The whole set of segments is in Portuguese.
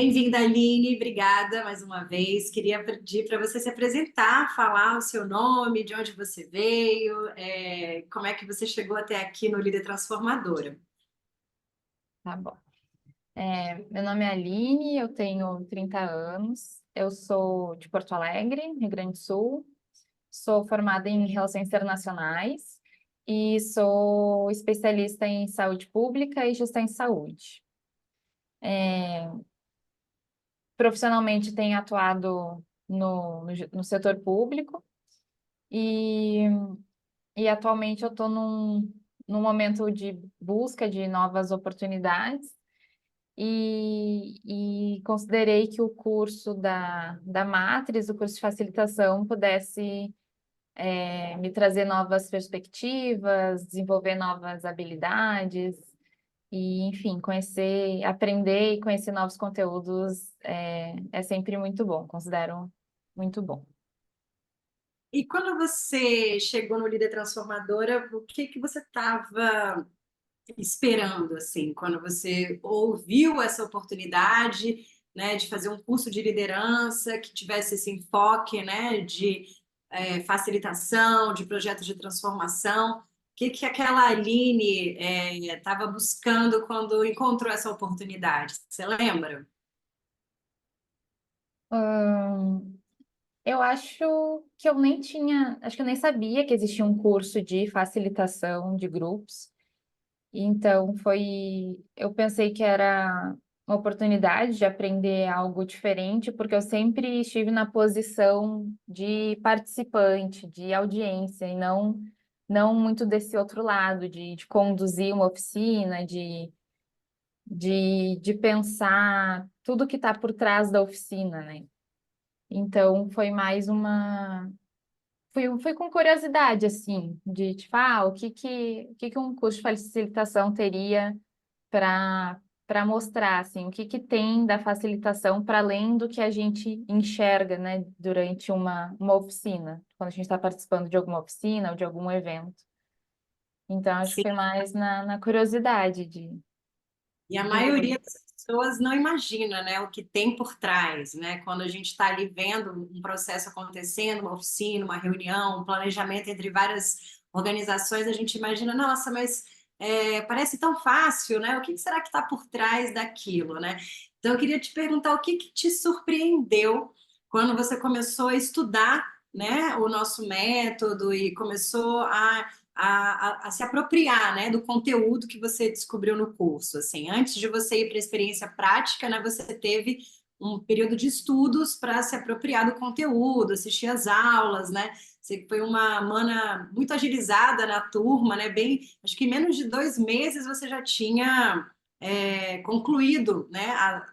Bem-vinda, Aline. Obrigada mais uma vez. Queria pedir para você se apresentar, falar o seu nome, de onde você veio, como é que você chegou até aqui no Líder Transformadora. Tá bom. Meu nome é Aline, eu tenho 30 anos, eu sou de Porto Alegre, Rio Grande do Sul, sou formada em Relações Internacionais e sou especialista em saúde pública e gestão em saúde. Profissionalmente tenho atuado no setor público e, e atualmente eu estou num momento de busca de novas oportunidades. E considerei que o curso da Matrix, o curso de facilitação, pudesse me trazer novas perspectivas, desenvolver novas habilidades e, enfim, conhecer, aprender e conhecer novos conteúdos é sempre muito bom, considero muito bom. E quando você chegou no Líder Transformadora, o que que você estava esperando, assim, quando você ouviu essa oportunidade, né, de fazer um curso de liderança que tivesse esse enfoque, né, de facilitação, de projetos de transformação? O que que aquela Aline estava buscando quando encontrou essa oportunidade? Você lembra? Eu acho que eu nem tinha, acho que eu nem sabia que existia um curso de facilitação de grupos. Então, eu pensei que era uma oportunidade de aprender algo diferente, porque eu sempre estive na posição de participante, de audiência, e não muito desse outro lado, de conduzir uma oficina, de pensar tudo que está por trás da oficina, né? Então, foi mais uma. Fui com curiosidade, assim, de tipo, o que que um curso de facilitação teria para mostrar assim o que que tem da facilitação para além do que a gente enxerga, né, durante uma oficina, quando a gente está participando de alguma oficina ou de algum evento. Então acho que Sim. foi mais na curiosidade E a de ver. maioria das pessoas não imagina, né, o que tem por trás, né? Quando a gente está ali vendo um processo acontecendo, uma oficina, uma reunião, um planejamento entre várias organizações, a gente imagina, nossa, mas parece tão fácil, né? O que será que está por trás daquilo, né? Então, eu queria te perguntar o que que te surpreendeu quando você começou a estudar, né, o nosso método e começou a se apropriar, né, do conteúdo que você descobriu no curso. Assim, antes de você ir para a experiência prática, né, você teve um período de estudos para se apropriar do conteúdo, assistir às aulas, né? Você foi uma mana muito agilizada na turma, né? Bem, acho que em menos de 2 meses você já tinha concluído, né?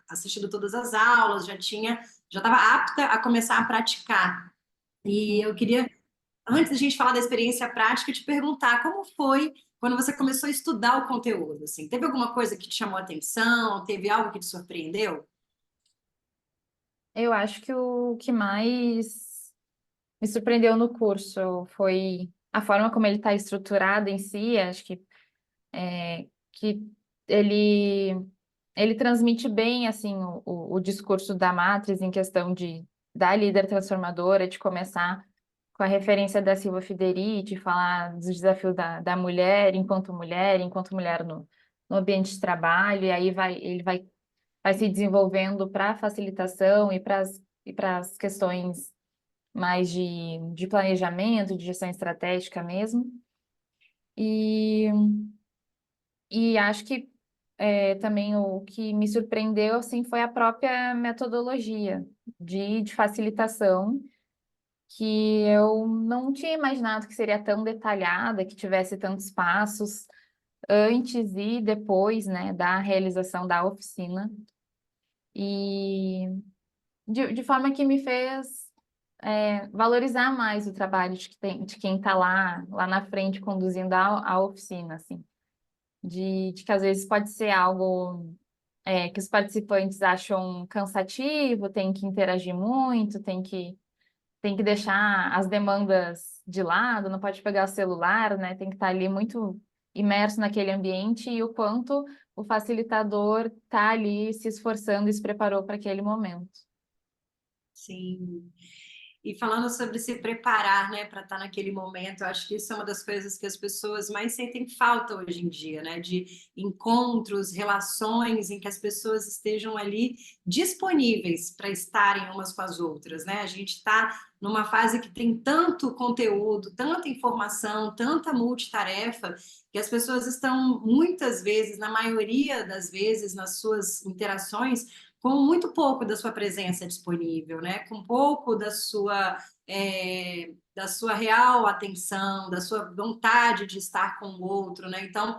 Assistido todas as aulas, já estava apta a começar a praticar. E eu queria, antes da gente falar da experiência prática, te perguntar como foi quando você começou a estudar o conteúdo, assim, teve alguma coisa que te chamou a atenção? Teve algo que te surpreendeu? Eu acho que o que mais me surpreendeu no curso foi a forma como ele está estruturado em si. Acho que ele ele transmite bem assim o discurso da Matrix em questão da líder transformadora, de começar com a referência da Silva Federici, falar dos desafios da mulher, enquanto mulher no ambiente de trabalho, e aí ele vai se desenvolvendo para a facilitação e para as questões mais de planejamento, de gestão estratégica mesmo. E e acho que também o que me surpreendeu assim, foi a própria metodologia de facilitação, que eu não tinha imaginado que seria tão detalhada, que tivesse tantos passos antes e depois, né, da realização da oficina. E de forma que me fez valorizar mais o trabalho de quem está lá na frente conduzindo a oficina, assim. De que às vezes pode ser algo que os participantes acham cansativo, tem que interagir muito, tem que deixar as demandas de lado, não pode pegar o celular, né? Tem que estar ali muito imerso naquele ambiente, e o quanto o facilitador está ali se esforçando e se preparou para aquele momento. Sim. E falando sobre se preparar, né, para estar naquele momento, eu acho que isso é uma das coisas que as pessoas mais sentem falta hoje em dia, né, de encontros, relações em que as pessoas estejam ali disponíveis para estarem umas com as outras, né? A gente está numa fase que tem tanto conteúdo, tanta informação, tanta multitarefa, que as pessoas estão muitas vezes, na maioria das vezes, nas suas interações com muito pouco da sua presença disponível, né? Com pouco da sua real atenção, da sua vontade de estar com o outro, né? Então,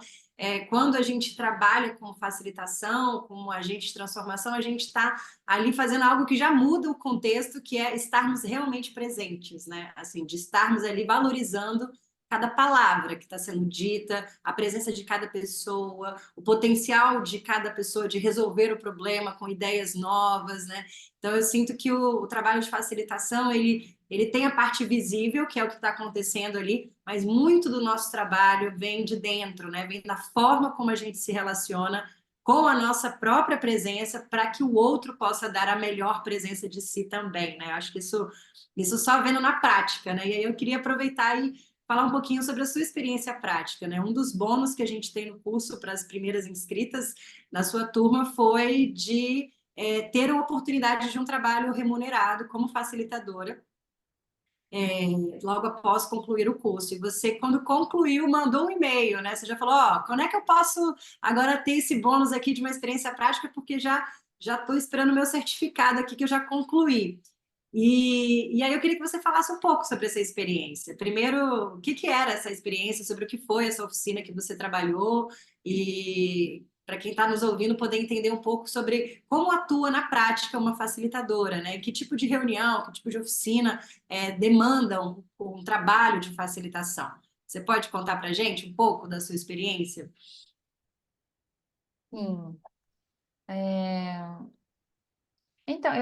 quando a gente trabalha com facilitação, com agente de transformação, a gente está ali fazendo algo que já muda o contexto, que é estarmos realmente presentes, né? Assim, de estarmos ali valorizando cada palavra que está sendo dita, a presença de cada pessoa, o potencial de cada pessoa de resolver o problema com ideias novas, né? Então eu sinto que o trabalho de facilitação ele tem a parte visível, que é o que está acontecendo ali, mas muito do nosso trabalho vem de dentro, né? Vem da forma como a gente se relaciona com a nossa própria presença para que o outro possa dar a melhor presença de si também, né? Acho que isso só vendo na prática, né? E aí eu queria aproveitar e falar um pouquinho sobre a sua experiência prática, né? Um dos bônus que a gente tem no curso para as primeiras inscritas na sua turma foi de ter a oportunidade de um trabalho remunerado como facilitadora, logo após concluir o curso. E você, quando concluiu, mandou um e-mail, né? Você já falou, ó, quando é que eu posso agora ter esse bônus aqui de uma experiência prática? Porque já estou esperando o meu certificado aqui que eu já concluí. E aí eu queria que você falasse um pouco sobre essa experiência. Primeiro, o que que era essa experiência, sobre o que foi essa oficina que você trabalhou, e para quem está nos ouvindo poder entender um pouco sobre como atua na prática uma facilitadora, né? Que tipo de reunião, que tipo de oficina demandam um trabalho de facilitação. Você pode contar para a gente um pouco da sua experiência? Sim. Então,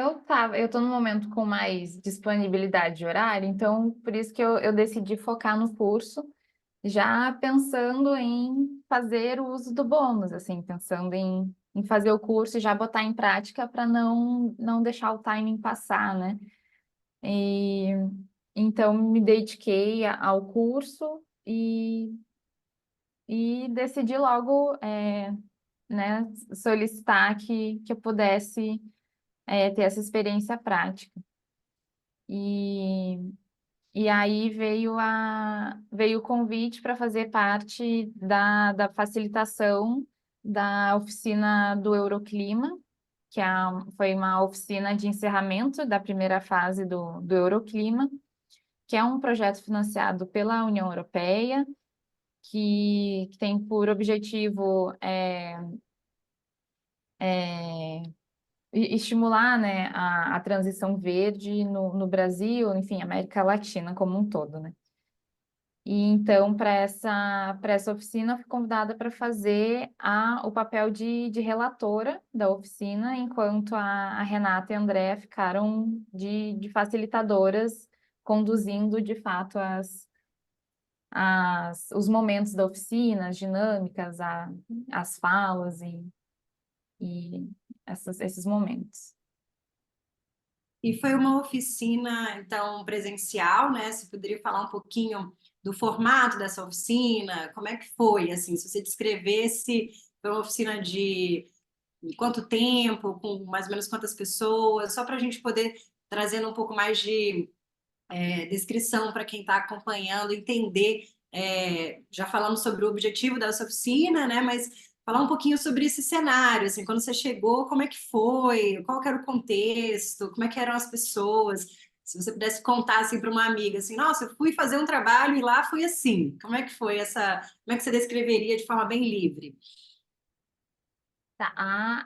eu tô num momento com mais disponibilidade de horário, então por isso que eu decidi focar no curso, já pensando em fazer o uso do bônus, assim, pensando em fazer o curso e já botar em prática para não deixar o timing passar, né? E então me dediquei ao curso e decidi logo, né, solicitar que eu pudesse, ter essa experiência prática. E, e aí veio o convite para fazer parte da facilitação da oficina do Euroclima, foi uma oficina de encerramento da primeira fase do Euroclima, que é um projeto financiado pela União Europeia, que tem por objetivo estimular, né, a transição verde no Brasil, enfim, América Latina como um todo, né? E então, para essa oficina, eu fui convidada para fazer o papel de relatora da oficina, enquanto a Renata e a Andréa ficaram de facilitadoras, conduzindo de fato os momentos da oficina, as dinâmicas, as falas e esses momentos. E foi uma oficina, então, presencial, né? Você poderia falar um pouquinho do formato dessa oficina? Como é que foi, assim, se você descrevesse, foi uma oficina de quanto tempo, com mais ou menos quantas pessoas, só para a gente poder trazendo um pouco mais de descrição para quem está acompanhando, entender. Já falamos sobre o objetivo dessa oficina, né? Mas falar um pouquinho sobre esse cenário, assim, quando você chegou, como é que foi, qual que era o contexto, como é que eram as pessoas. Se você pudesse contar assim para uma amiga, assim, nossa, eu fui fazer um trabalho e lá foi assim. Como é que foi como é que você descreveria de forma bem livre? Tá,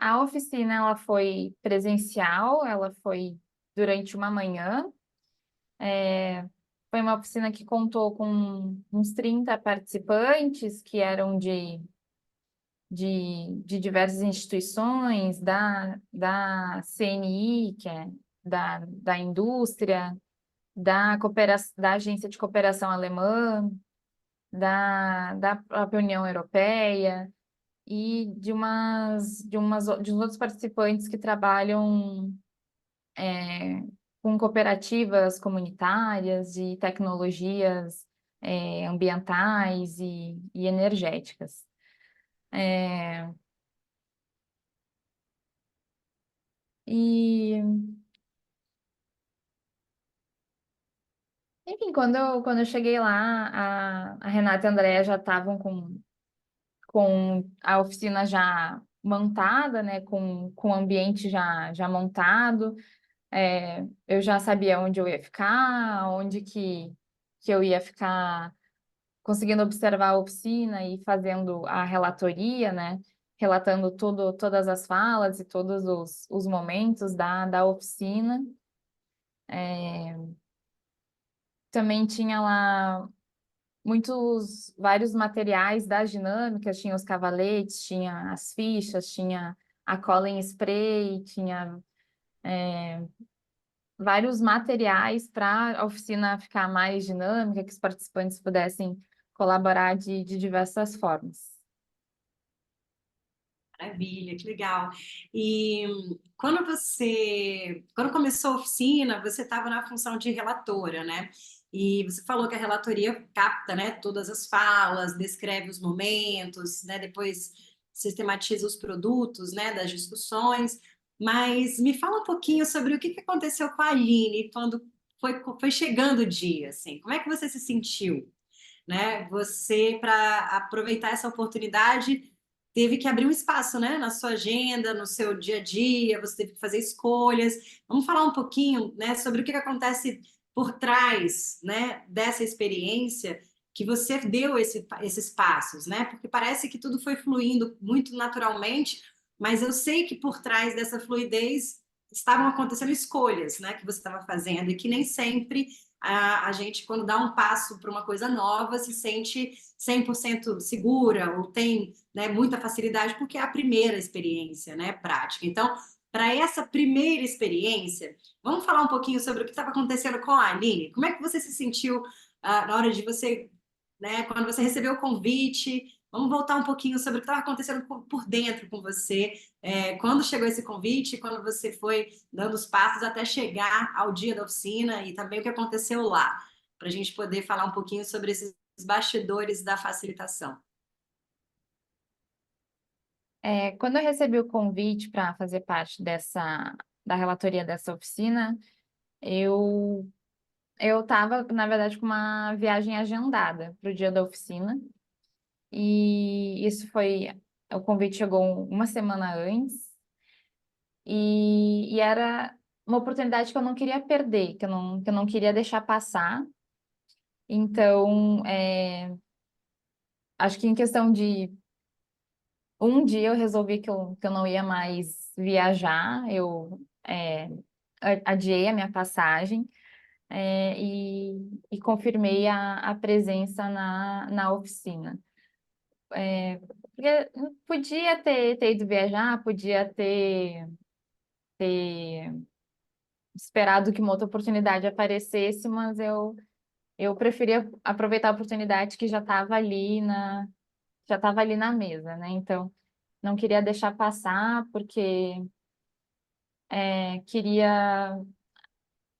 a oficina ela foi presencial, ela foi durante uma manhã. Foi uma oficina que contou com uns 30 participantes que eram de diversas instituições, da CNI, que é da indústria, da Agência de Cooperação Alemã, da própria União Europeia. e de uns outros participantes que trabalham com cooperativas comunitárias e tecnologias ambientais e energéticas. E, enfim, quando eu cheguei lá, a Renata e a Andrea já estavam com a oficina já montada, né, com o ambiente já montado. Eu já sabia onde eu ia ficar, onde que eu ia ficar conseguindo observar a oficina e fazendo a relatoria, né, relatando todas as falas e todos os momentos da oficina. Também tinha lá vários materiais das dinâmicas, tinha os cavaletes, tinha as fichas, tinha a cola em spray, tinha vários materiais para a oficina ficar mais dinâmica, que os participantes pudessem colaborar de diversas formas. Maravilha, que legal. E quando começou a oficina, você estava na função de relatora, né? E você falou que a relatoria capta, né, todas as falas, descreve os momentos, né, depois sistematiza os produtos, né, das discussões. Mas me fala um pouquinho sobre o que que aconteceu com a Aline quando foi chegando o dia, assim. Como é que você se sentiu? Né? Você, para aproveitar essa oportunidade, teve que abrir um espaço, né? Na sua agenda, no seu dia a dia, você teve que fazer escolhas. Vamos falar um pouquinho, né, sobre o que que acontece por trás, né, dessa experiência que você deu esses passos, né? Porque parece que tudo foi fluindo muito naturalmente, mas eu sei que por trás dessa fluidez estavam acontecendo escolhas, né, que você estava fazendo e que nem sempre a gente, quando dá um passo para uma coisa nova, se sente 100% segura ou tem, né, muita facilidade, porque é a primeira experiência, né, prática. Então, para essa primeira experiência, vamos falar um pouquinho sobre o que estava acontecendo com a Aline. Como é que você se sentiu na hora de você, né, quando você recebeu o convite? Vamos voltar um pouquinho sobre o que estava acontecendo por dentro com você, quando chegou esse convite, quando você foi dando os passos até chegar ao dia da oficina e também o que aconteceu lá, para a gente poder falar um pouquinho sobre esses bastidores da facilitação. Quando eu recebi o convite para fazer parte da relatoria dessa oficina, eu eu estava, na verdade, com uma viagem agendada para o dia da oficina, e o convite chegou uma semana antes, e era uma oportunidade que eu não queria perder, que eu não queria deixar passar. Então, acho que em questão de um dia eu resolvi que eu não ia mais viajar, adiei a minha passagem, e confirmei a presença na oficina. Porque podia ter ido viajar, podia ter esperado que uma outra oportunidade aparecesse, mas eu preferia aproveitar a oportunidade que já estava ali na mesa, né? Então, não queria deixar passar, porque queria.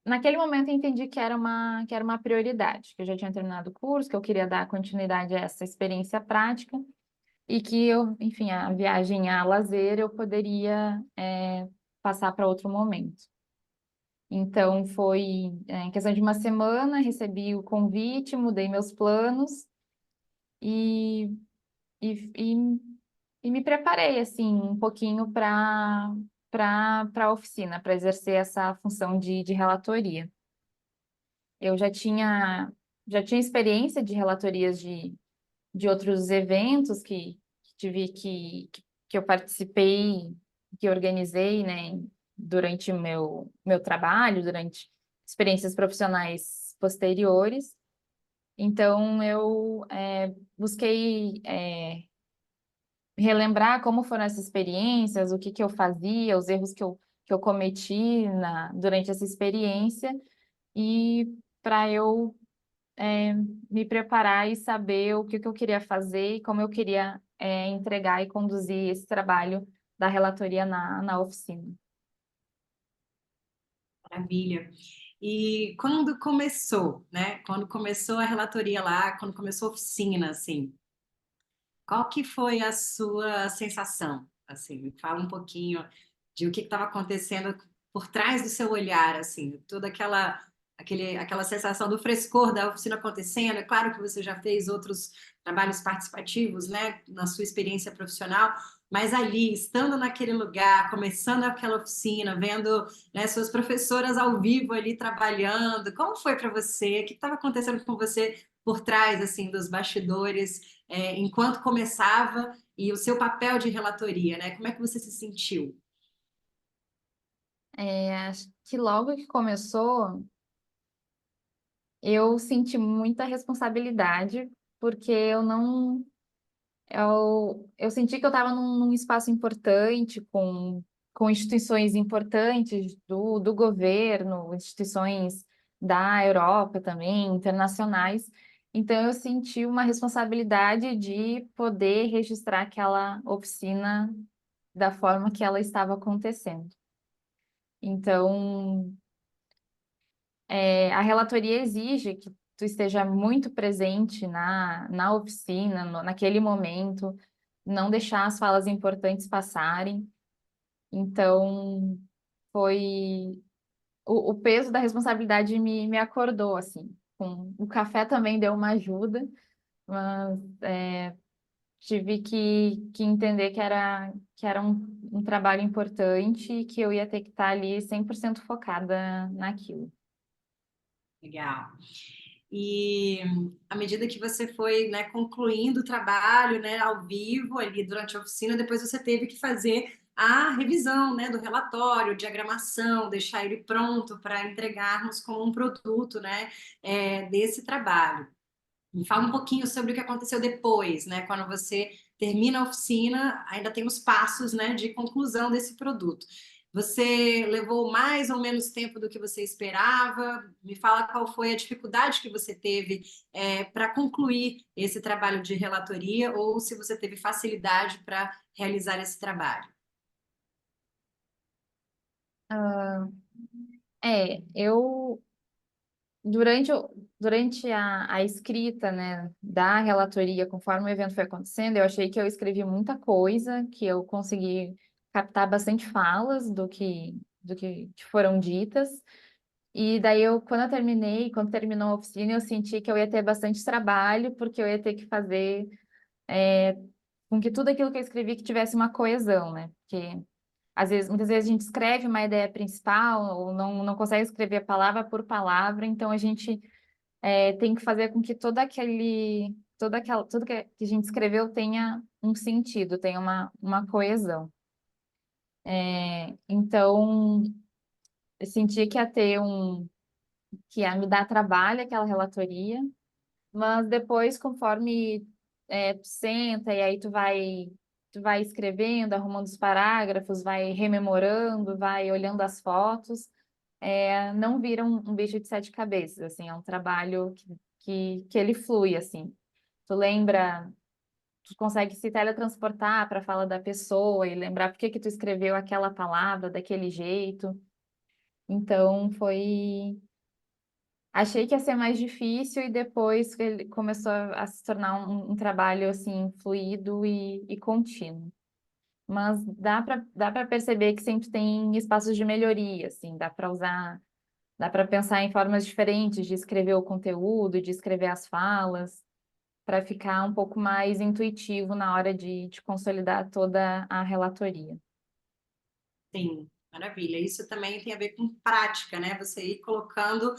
Naquele momento, eu entendi que era uma prioridade, que eu já tinha terminado o curso, que eu queria dar continuidade a essa experiência prática e que enfim, a viagem a lazer eu poderia passar para outro momento. Então, foi em questão de uma semana, recebi o convite, mudei meus planos e, e, e, e me preparei, assim, um pouquinho para a oficina, para exercer essa função de relatoria. Eu já tinha experiência de relatorias de outros eventos que eu participei, que eu organizei, né, durante o meu trabalho, durante experiências profissionais posteriores. Então, eu busquei relembrar como foram essas experiências, o que que eu fazia, os erros que eu cometi durante essa experiência, e para eu me preparar e saber o que que eu queria fazer e como eu queria entregar e conduzir esse trabalho da relatoria na oficina. Maravilha. E quando começou, né? Quando começou a relatoria lá, quando começou a oficina, assim, qual que foi a sua sensação? Assim, me fala um pouquinho de o que estava acontecendo por trás do seu olhar, assim, toda aquela sensação do frescor da oficina acontecendo. É claro que você já fez outros trabalhos participativos, né, na sua experiência profissional, mas ali, estando naquele lugar, começando aquela oficina, vendo, né, suas professoras ao vivo ali trabalhando, como foi para você? O que estava acontecendo com você por trás, assim, dos bastidores? Enquanto começava e o seu papel de relatoria, né? Como é que você se sentiu? Acho que logo que começou, eu senti muita responsabilidade, porque eu senti que eu estava num espaço importante, com instituições importantes do governo, instituições da Europa também, internacionais. Então, eu senti uma responsabilidade de poder registrar aquela oficina da forma que ela estava acontecendo. Então, a relatoria exige que tu esteja muito presente na oficina, naquele momento, não deixar as falas importantes passarem. Então, foi o peso da responsabilidade me acordou, assim. O café também deu uma ajuda, mas tive que entender que era um trabalho importante e que eu ia ter que estar ali 100% focada naquilo. Legal. E à medida que você foi, né, concluindo o trabalho, né, ao vivo ali durante a oficina, depois você teve que fazer a revisão, né, do relatório, diagramação, deixar ele pronto para entregarmos como um produto, né, desse trabalho. Me fala um pouquinho sobre o que aconteceu depois, né? Quando você termina a oficina, ainda tem os passos, né, de conclusão desse produto. Você levou mais ou menos tempo do que você esperava? Me fala qual foi a dificuldade que você teve para concluir esse trabalho de relatoria ou se você teve facilidade para realizar esse trabalho. Eu durante a escrita, né, da relatoria, conforme o evento foi acontecendo, eu achei que eu escrevi muita coisa, que eu consegui captar bastante falas do que foram ditas. E daí quando eu terminei, quando terminou a oficina, eu senti que eu ia ter bastante trabalho, porque eu ia ter que fazer com que tudo aquilo que eu escrevi que tivesse uma coesão, né? Porque muitas vezes a gente escreve uma ideia principal ou não consegue escrever palavra por palavra, então a gente tem que fazer com que tudo que a gente escreveu tenha um sentido, tenha uma coesão. Então, eu senti que que ia me dar trabalho aquela relatoria, mas depois, conforme tu senta e aí tu vai escrevendo, arrumando os parágrafos, vai rememorando, vai olhando as fotos, não vira um bicho de sete cabeças, assim, é um trabalho que ele flui, assim. Tu lembra, tu consegue se teletransportar para a fala da pessoa e lembrar por que que tu escreveu aquela palavra daquele jeito. Então, achei que ia ser mais difícil e depois ele começou a se tornar um trabalho, assim, fluido e contínuo. Mas dá para perceber que sempre tem espaços de melhoria, assim, dá para pensar em formas diferentes de escrever o conteúdo, de escrever as falas, para ficar um pouco mais intuitivo na hora de consolidar toda a relatoria. Sim, maravilha. Isso também tem a ver com prática, né? Você ir colocando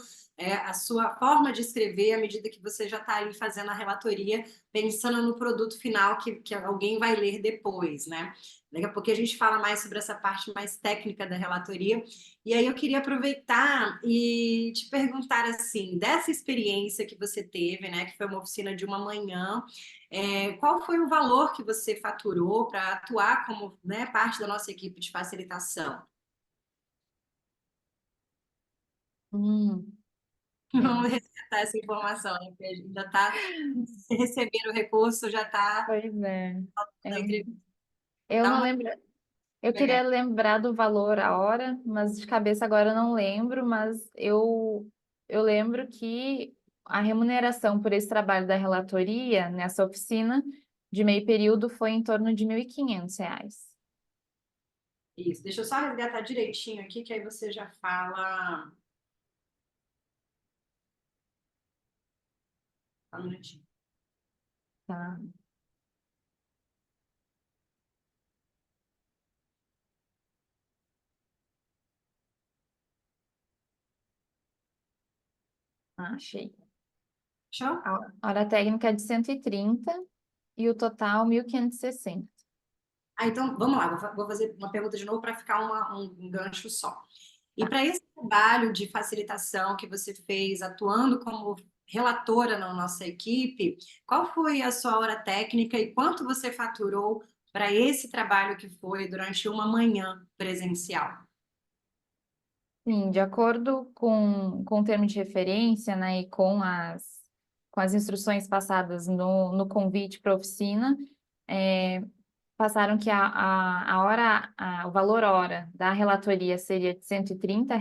a sua forma de escrever à medida que você já está ali fazendo a relatoria, pensando no produto final que alguém vai ler depois, né? Daqui a pouco a gente fala mais sobre essa parte mais técnica da relatoria. E aí eu queria aproveitar e te perguntar assim, dessa experiência que você teve, né? Que foi uma oficina de uma manhã. Qual foi o valor que você faturou para atuar como, né, parte da nossa equipe de facilitação? Hum. Sim, Vamos resgatar essa informação, né? Porque a gente já está recebendo o recurso, já está pois é. na Eu, entrevista. eu Dá não uma lembro. Eu legal. queria lembrar do valor a hora, mas de cabeça agora eu não lembro, mas eu lembro que a remuneração por esse trabalho da relatoria nessa oficina de meio período foi em torno de R$ 1.500. Isso. Deixa eu só resgatar direitinho aqui, que aí você já fala. Só um minutinho. Tá. Achei. Show? A hora técnica é de 130 e o total 1.560. Ah, então vamos lá, vou fazer uma pergunta de novo para ficar um gancho só. E Tá. para esse trabalho de facilitação que você fez atuando como relatora na nossa equipe, qual foi a sua hora técnica e quanto você faturou para esse trabalho que foi durante uma manhã presencial? Sim, de acordo com o termo de referência, né, e com as instruções passadas no convite para a oficina, é, passaram que o valor hora da relatoria seria de R$ 130,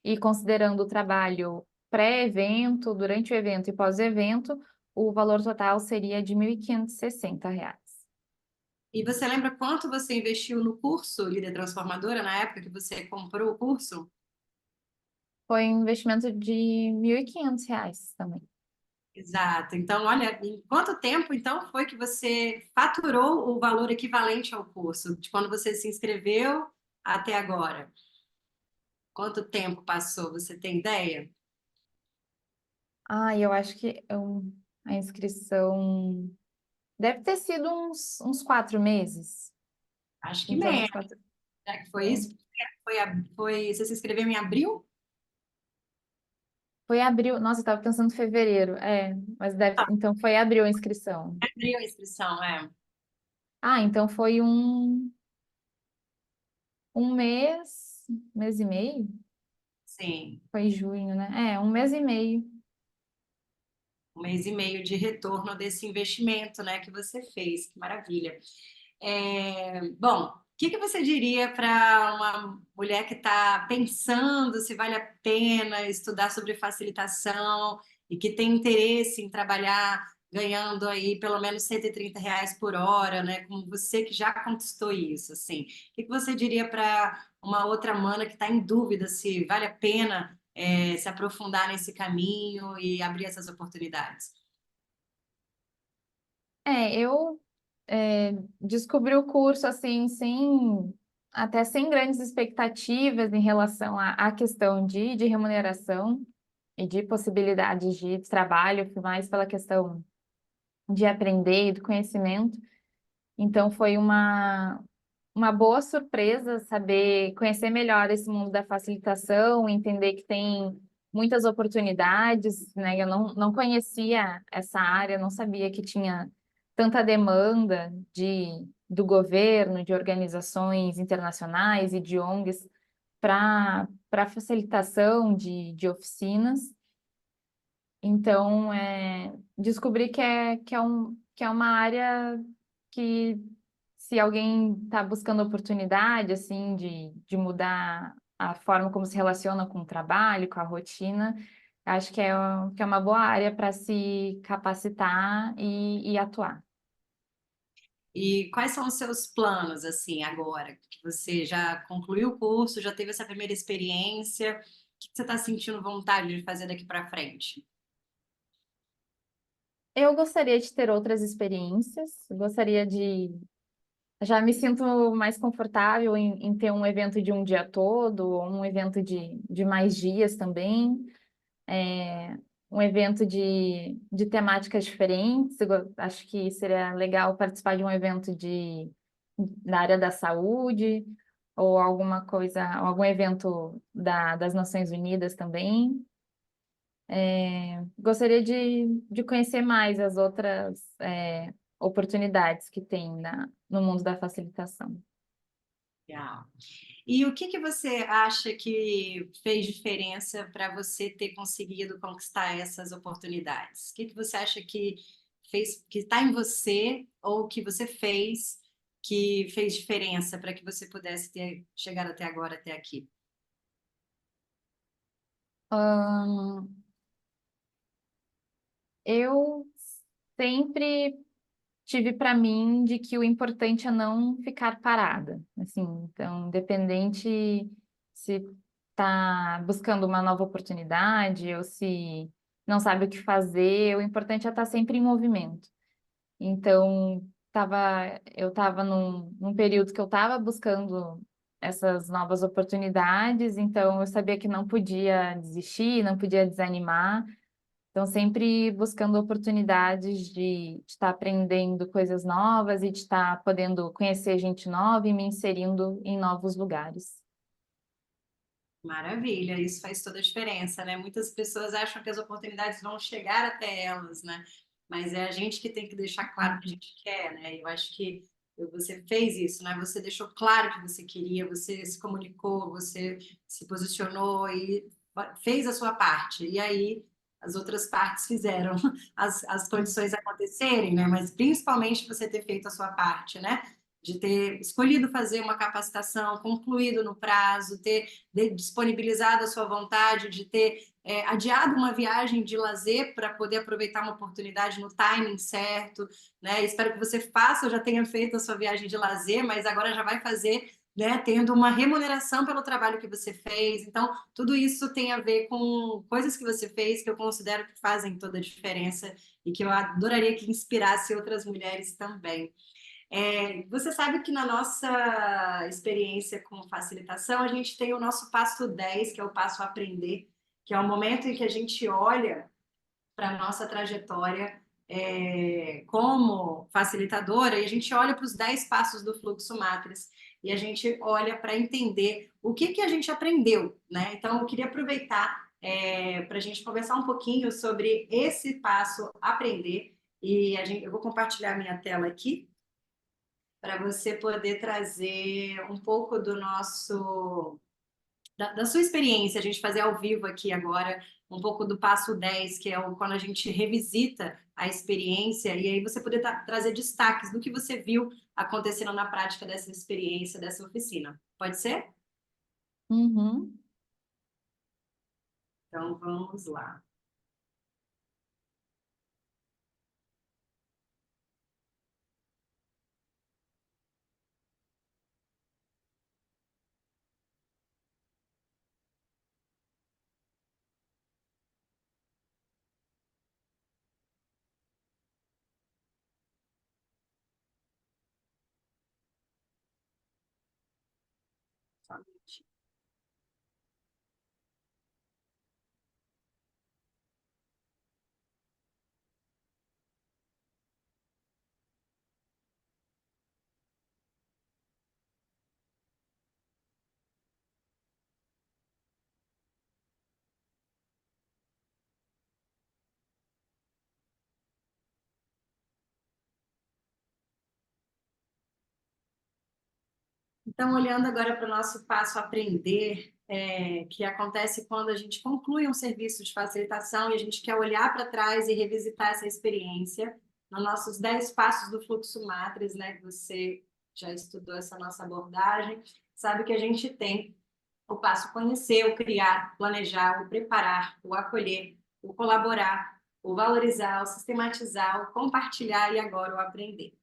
e considerando o trabalho pré-evento, durante o evento e pós-evento, o valor total seria de R$ 1.560. E você lembra quanto você investiu no curso Líder Transformadora na época que você comprou o curso? Foi um investimento de R$ 1.500 também. Exato. Então, olha, em quanto tempo então foi que você faturou o valor equivalente ao curso, de quando você se inscreveu até agora? Quanto tempo passou? Você tem ideia? Ah, eu acho que a inscrição deve ter sido uns 4 meses. Acho que Em torno menos. de 4. Será que foi é, isso? Você se inscreveu em abril? Foi abril. Nossa, eu estava pensando em fevereiro. Mas então foi abril a inscrição. Abril a inscrição, é. Ah, então foi um mês e meio? Sim, Foi junho, né? Um mês e meio. um mês e meio de retorno desse investimento, né, que você fez. Que maravilha. Bom, o que que você diria para uma mulher que está pensando se vale a pena estudar sobre facilitação e que tem interesse em trabalhar ganhando aí pelo menos R$ 130 por hora, né? Como você que já conquistou isso, assim. O que que você diria para uma outra mana que está em dúvida se vale a pena se aprofundar nesse caminho e abrir essas oportunidades? Eu descobri o curso assim, até sem grandes expectativas em relação à questão de remuneração e de possibilidades de trabalho, fui mais pela questão de aprender e do conhecimento. Então foi uma boa surpresa saber conhecer melhor esse mundo da facilitação, entender que tem muitas oportunidades, né? Eu não conhecia essa área, não sabia que tinha tanta demanda do governo, de organizações internacionais e de ONGs para facilitação de oficinas. Então, descobri que é uma área que, se alguém está buscando oportunidade, assim, de mudar a forma como se relaciona com o trabalho, com a rotina, acho que é uma boa área para se capacitar e atuar. E quais são os seus planos, assim, agora? Que você já concluiu o curso, já teve essa primeira experiência, o que você está sentindo vontade de fazer daqui para frente? Eu gostaria de ter outras experiências, gostaria já me sinto mais confortável em ter um evento de um dia todo, ou um evento de mais dias também, um evento de temáticas diferentes. Acho que seria legal participar de um evento na área da saúde, ou alguma coisa, algum evento das Nações Unidas também. Gostaria de conhecer mais as outras, oportunidades que tem no mundo da facilitação. Legal. E o que que você acha que fez diferença para você ter conseguido conquistar essas oportunidades? O que que você acha que fez, que está em você ou que você fez que fez diferença para que você pudesse ter chegado até agora, até aqui? Ahn, eu sempre tive para mim de que o importante é não ficar parada, assim, então, independente se está buscando uma nova oportunidade ou se não sabe o que fazer, o importante é estar sempre em movimento. Então, eu estava num período que eu estava buscando essas novas oportunidades, então eu sabia que não podia desistir, não podia desanimar. Então, sempre buscando oportunidades de estar aprendendo coisas novas e de estar podendo conhecer gente nova e me inserindo em novos lugares. Maravilha, isso faz toda a diferença, né? Muitas pessoas acham que as oportunidades vão chegar até elas, né? Mas é a gente que tem que deixar claro o que a gente quer, né? Eu acho que você fez isso, né? Você deixou claro o que você queria, você se comunicou, você se posicionou e fez a sua parte. E aí as outras partes fizeram as condições acontecerem, né? Mas principalmente você ter feito a sua parte, né? De ter escolhido fazer uma capacitação, concluído no prazo, ter disponibilizado a sua vontade, de ter adiado uma viagem de lazer para poder aproveitar uma oportunidade no timing certo, né? Espero que você faça, ou já tenha feito a sua viagem de lazer, mas agora já vai fazer, né? Tendo uma remuneração pelo trabalho que você fez. Então, tudo isso tem a ver com coisas que você fez que eu considero que fazem toda a diferença e que eu adoraria que inspirasse outras mulheres também. Você sabe que na nossa experiência com facilitação, a gente tem o nosso passo 10 que é o passo a aprender, que é o momento em que a gente olha para a nossa trajetória como facilitadora e a gente olha para os 10 passos do fluxo matrix e a gente olha para entender o que, que a gente aprendeu, né? Então, eu queria aproveitar para a gente conversar um pouquinho sobre esse passo aprender e eu vou compartilhar a minha tela aqui para você poder trazer um pouco do nosso da sua experiência, a gente fazer ao vivo aqui agora, um pouco do passo 10 que é quando a gente revisita a experiência, e aí você poder trazer destaques do que você viu acontecendo na prática dessa experiência, dessa oficina. Pode ser? Uhum. Então vamos lá. Só um minutinho. Então, olhando agora para o nosso passo aprender, que acontece quando a gente conclui um serviço de facilitação e a gente quer olhar para trás e revisitar essa experiência, nos nossos 10 passos do fluxo matrix, né, que você já estudou essa nossa abordagem, sabe que a gente tem o passo conhecer, o criar, o planejar, o preparar, o acolher, o colaborar, o valorizar, o sistematizar, o compartilhar e agora o aprender.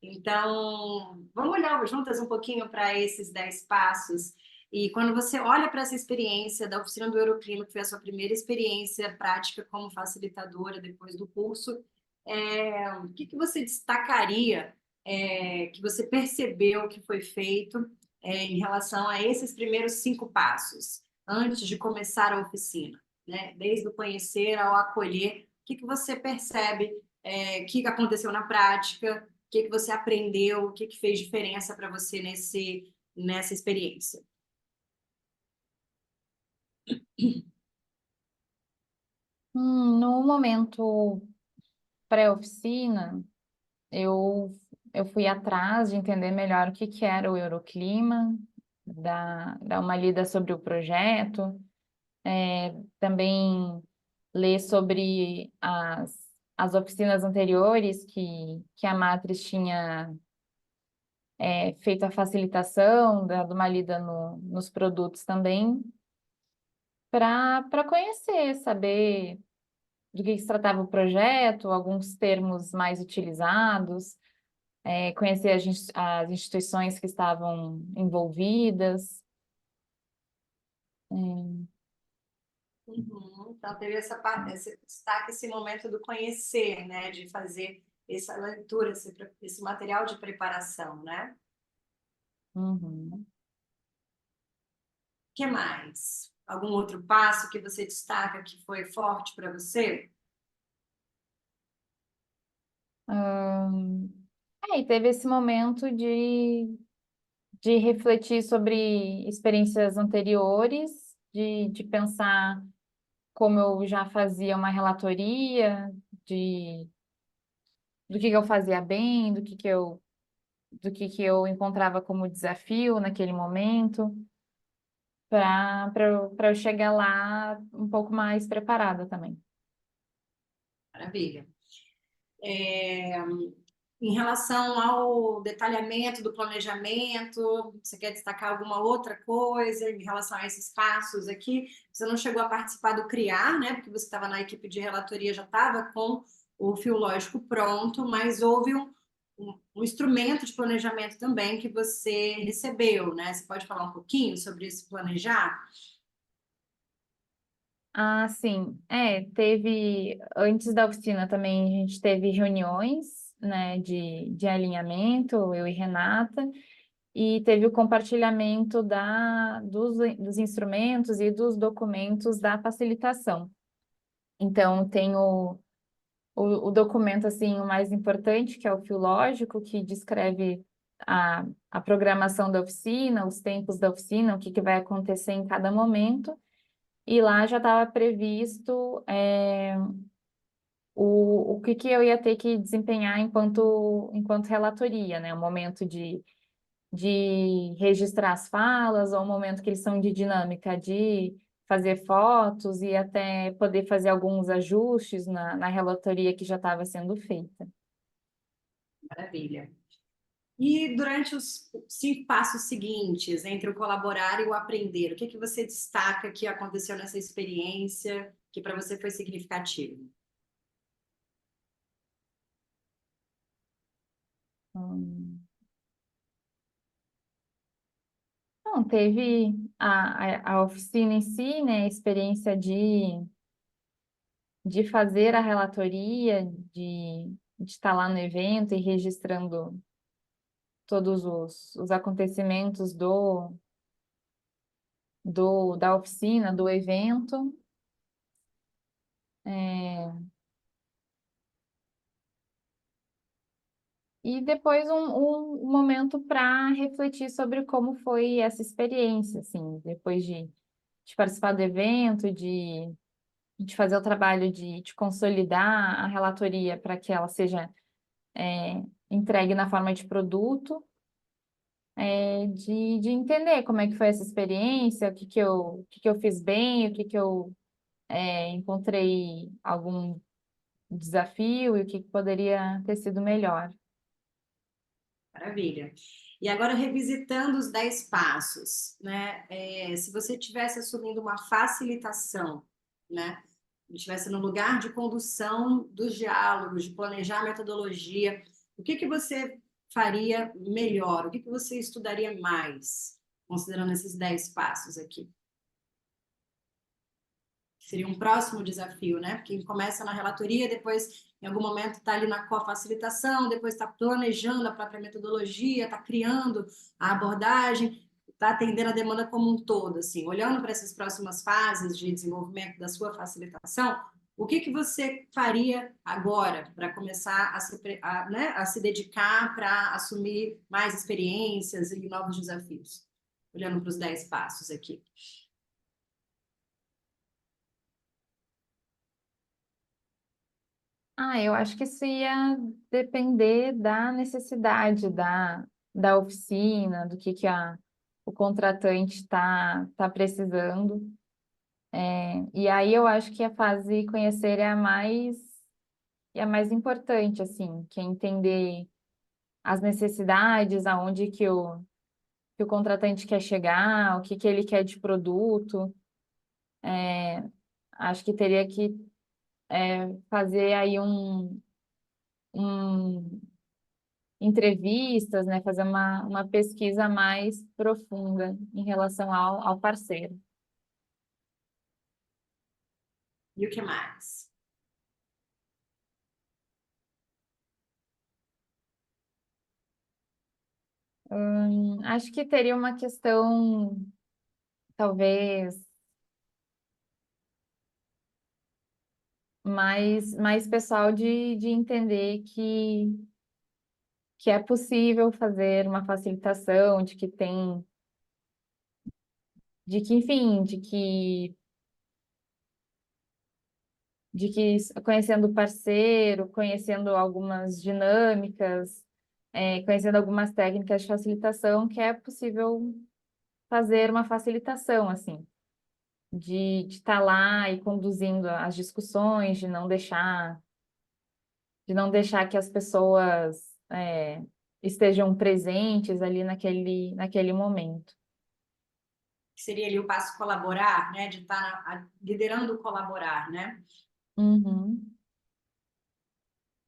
Então, vamos olhar juntas um pouquinho para esses 10 passos. E quando você olha para essa experiência da oficina do Euroclima, que foi a sua primeira experiência prática como facilitadora depois do curso, o que que você destacaria que você percebeu que foi feito em relação a esses primeiros 5 passos, antes de começar a oficina, né? Desde o conhecer ao acolher, o que que você percebe que aconteceu na prática, o que que você aprendeu, o que que fez diferença para você nessa experiência? No momento pré-oficina, eu, eu fui atrás de entender melhor o que que era o Euroclima, dar uma lida sobre o projeto, também ler sobre as oficinas anteriores que a Matrix tinha feito a facilitação, dado uma lida nos produtos também, para conhecer, saber do que se tratava o projeto, alguns termos mais utilizados, conhecer as instituições que estavam envolvidas. Uhum. Então, teve essa parte, esse destaque, esse momento do conhecer, né? De fazer essa leitura, esse material de preparação, né? Uhum. O que mais? Algum outro passo que você destaca que foi forte para você? E teve esse momento de refletir sobre experiências anteriores, de pensar como eu já fazia uma relatoria, de, do que eu fazia bem, do que eu encontrava como desafio naquele momento, para eu chegar lá um pouco mais preparada também. Maravilha. Em relação ao detalhamento do planejamento, você quer destacar alguma outra coisa em relação a esses passos aqui? Você não chegou a participar do CRIAR, né? Porque você estava na equipe de relatoria, já estava com o fio lógico pronto, mas houve um instrumento de planejamento também que você recebeu, né? Você pode falar um pouquinho sobre esse planejar? Ah, sim. Antes da oficina também a gente teve reuniões, né, de alinhamento, eu e Renata, e teve o compartilhamento dos instrumentos e dos documentos da facilitação. Então, tem o documento, assim, o mais importante, que é o fio lógico, que descreve a programação da oficina, os tempos da oficina, o que vai acontecer em cada momento. E lá já estava previsto o que eu ia ter que desempenhar enquanto relatoria, né? O momento de registrar as falas, ou o momento que eles são de dinâmica, de fazer fotos e até poder fazer alguns ajustes na relatoria que já estava sendo feita. Maravilha. E durante os 5 passos seguintes, entre o colaborar e o aprender, o que você destaca que aconteceu nessa experiência que para você foi significativo? Hum. Não, teve a oficina em si, né? A experiência de fazer a relatoria, de estar lá no evento e registrando todos os acontecimentos da oficina, do evento. E depois um momento para refletir sobre como foi essa experiência, assim, depois de participar do evento, de fazer o trabalho de consolidar a relatoria para que ela seja entregue na forma de produto, de entender como é que foi essa experiência, o que eu fiz bem, o que eu encontrei algum desafio e o que poderia ter sido melhor. Maravilha. E agora, revisitando os 10 passos, né? Se você tivesse assumindo uma facilitação, né? Estivesse no lugar de condução dos diálogos, de planejar a metodologia, o que você faria melhor? O que você estudaria mais, considerando esses 10 passos aqui? Seria um próximo desafio, né? Porque começa na relatoria, depois, em algum momento, está ali na co-facilitação, depois está planejando a própria metodologia, está criando a abordagem, está atendendo a demanda como um todo, assim, olhando para essas próximas fases de desenvolvimento da sua facilitação, o que você faria agora para começar né, a se dedicar para assumir mais experiências e novos desafios? Olhando para os 10 passos aqui. Eu acho que isso ia depender da necessidade da oficina, do que o contratante está precisando. E aí eu acho que a fase conhecer é a mais importante, assim, que é entender as necessidades, aonde que o contratante quer chegar, o que que ele quer de produto. Acho que teria que fazer aí um entrevistas, né? Fazer uma pesquisa mais profunda em relação ao parceiro. E o que mais? Acho que teria uma questão, talvez, mais pessoal de entender que é possível fazer uma facilitação, enfim, de que conhecendo o parceiro, conhecendo algumas dinâmicas, conhecendo algumas técnicas de facilitação, que é possível fazer uma facilitação, assim, de estar lá e conduzindo as discussões, de não deixar que as pessoas estejam presentes ali naquele momento. Que seria ali o passo colaborar, né? De estar liderando o colaborar, né? Uhum,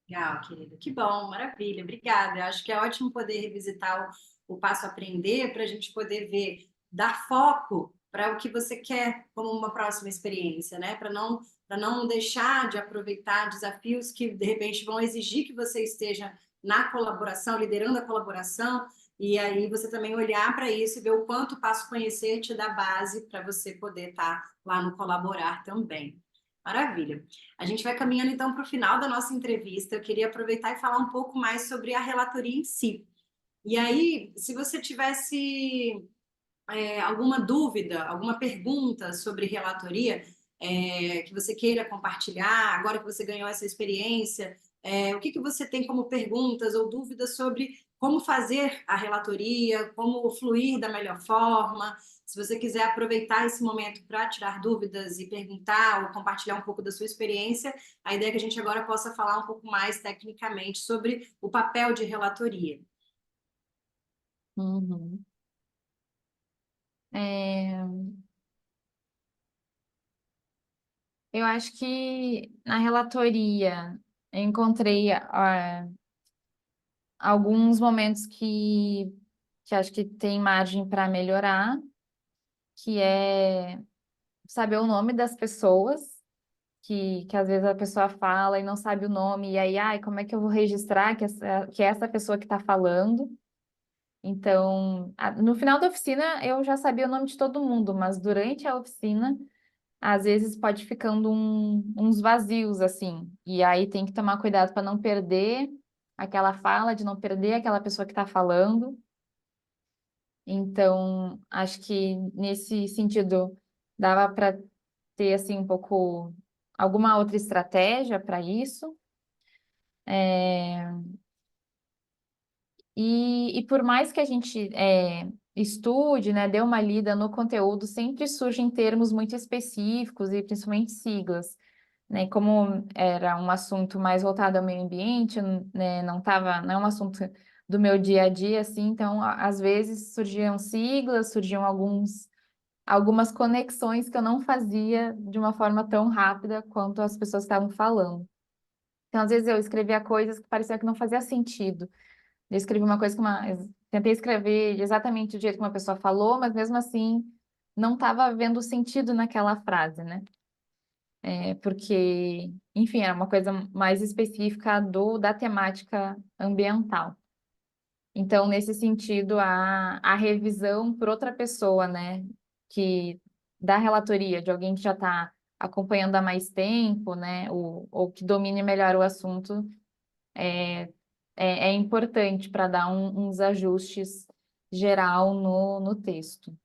Legal, querida. Que bom, maravilha, obrigada. Eu acho que é ótimo poder revisitar o passo aprender para a gente poder ver, dar foco para o que você quer como uma próxima experiência, né? Para não deixar de aproveitar desafios que de repente vão exigir que você esteja na colaboração, liderando a colaboração, e aí você também olhar para isso e ver o quanto o passo conhecer te dá base para você poder estar lá no colaborar também. Maravilha. A gente vai caminhando então para o final da nossa entrevista. Eu queria aproveitar e falar um pouco mais sobre a relatoria em si. E aí, se você tivesse alguma dúvida, alguma pergunta sobre relatoria, que você queira compartilhar, agora que você ganhou essa experiência, o que que você tem como perguntas ou dúvidas sobre como fazer a relatoria, como fluir da melhor forma? Se você quiser aproveitar esse momento para tirar dúvidas e perguntar ou compartilhar um pouco da sua experiência, a ideia é que a gente agora possa falar um pouco mais tecnicamente sobre o papel de relatoria. uhum. É, eu acho que na relatoria eu encontrei alguns momentos que acho que tem margem para melhorar, que é saber o nome das pessoas, que às vezes a pessoa fala e não sabe o nome, e aí, ai, como é que eu vou registrar que é essa pessoa que está falando? Então, no final da oficina eu já sabia o nome de todo mundo, mas durante a oficina, às vezes pode ficando uns vazios, assim, e aí tem que tomar cuidado para não perder aquela fala, de não perder aquela pessoa que está falando. Então, acho que nesse sentido dava para ter assim um pouco alguma outra estratégia para isso. E por mais que a gente estude, né, dê uma lida no conteúdo, sempre surgem termos muito específicos e principalmente siglas, né? Como era um assunto mais voltado ao meio ambiente, né, não é um assunto do meu dia a dia, assim, então às vezes surgiam siglas, surgiam algumas conexões que eu não fazia de uma forma tão rápida quanto as pessoas estavam falando. Então, às vezes eu escrevia coisas que parecia que não fazia sentido. Eu escrevi uma coisa tentei escrever exatamente do jeito que uma pessoa falou, mas mesmo assim não estava vendo sentido naquela frase, né? Porque, enfim, era uma coisa mais específica da temática ambiental. Então, nesse sentido, a revisão por outra pessoa, né, que da relatoria, de alguém que já está acompanhando há mais tempo, né, ou que domine melhor o assunto, é importante para dar uns ajustes geral no texto.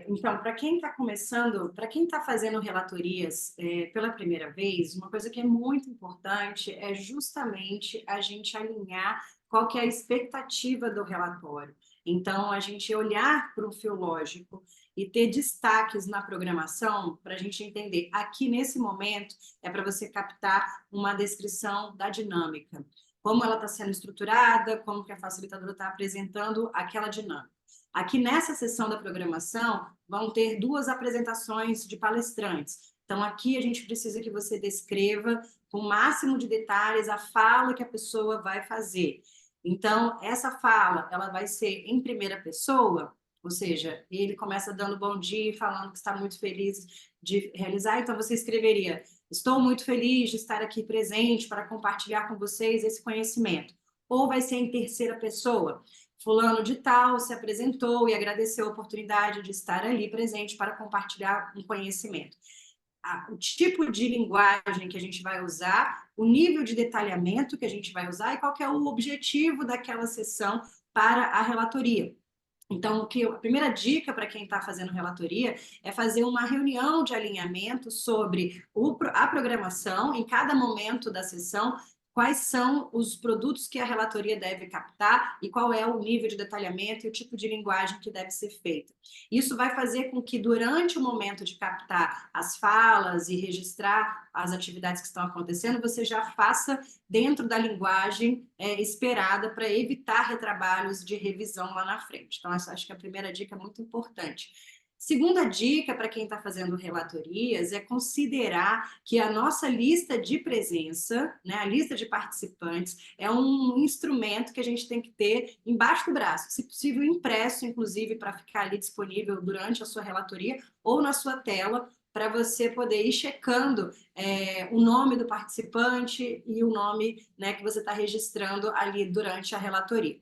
Então, para quem está começando, para quem está fazendo relatorias pela primeira vez, uma coisa que é muito importante é justamente a gente alinhar qual que é a expectativa do relatório. Então, a gente olhar para o fio lógico e ter destaques na programação para a gente entender. Aqui, nesse momento, é para você captar uma descrição da dinâmica. Como ela está sendo estruturada, como que a facilitadora está apresentando aquela dinâmica. Aqui nessa sessão da programação, vão ter 2 apresentações de palestrantes. Então, aqui a gente precisa que você descreva com o máximo de detalhes a fala que a pessoa vai fazer. Então, essa fala, ela vai ser em primeira pessoa, ou seja, ele começa dando bom dia, falando que está muito feliz de realizar. Então, você escreveria: estou muito feliz de estar aqui presente para compartilhar com vocês esse conhecimento. Ou vai ser em terceira pessoa: fulano de tal se apresentou e agradeceu a oportunidade de estar ali presente para compartilhar um conhecimento. O tipo de linguagem que a gente vai usar, o nível de detalhamento que a gente vai usar e qual que é o objetivo daquela sessão para a relatoria. Então, a primeira dica para quem está fazendo relatoria é fazer uma reunião de alinhamento sobre a programação em cada momento da sessão, quais são os produtos que a relatoria deve captar e qual é o nível de detalhamento e o tipo de linguagem que deve ser feita. Isso vai fazer com que, durante o momento de captar as falas e registrar as atividades que estão acontecendo, você já faça dentro da linguagem esperada para evitar retrabalhos de revisão lá na frente. Então, acho que a primeira dica é muito importante. Segunda dica para quem está fazendo relatorias é considerar que a nossa lista de presença, né, a lista de participantes, é um instrumento que a gente tem que ter embaixo do braço, se possível impresso, inclusive, para ficar ali disponível durante a sua relatoria ou na sua tela, para você poder ir checando o nome do participante e o nome, né, que você está registrando ali durante a relatoria.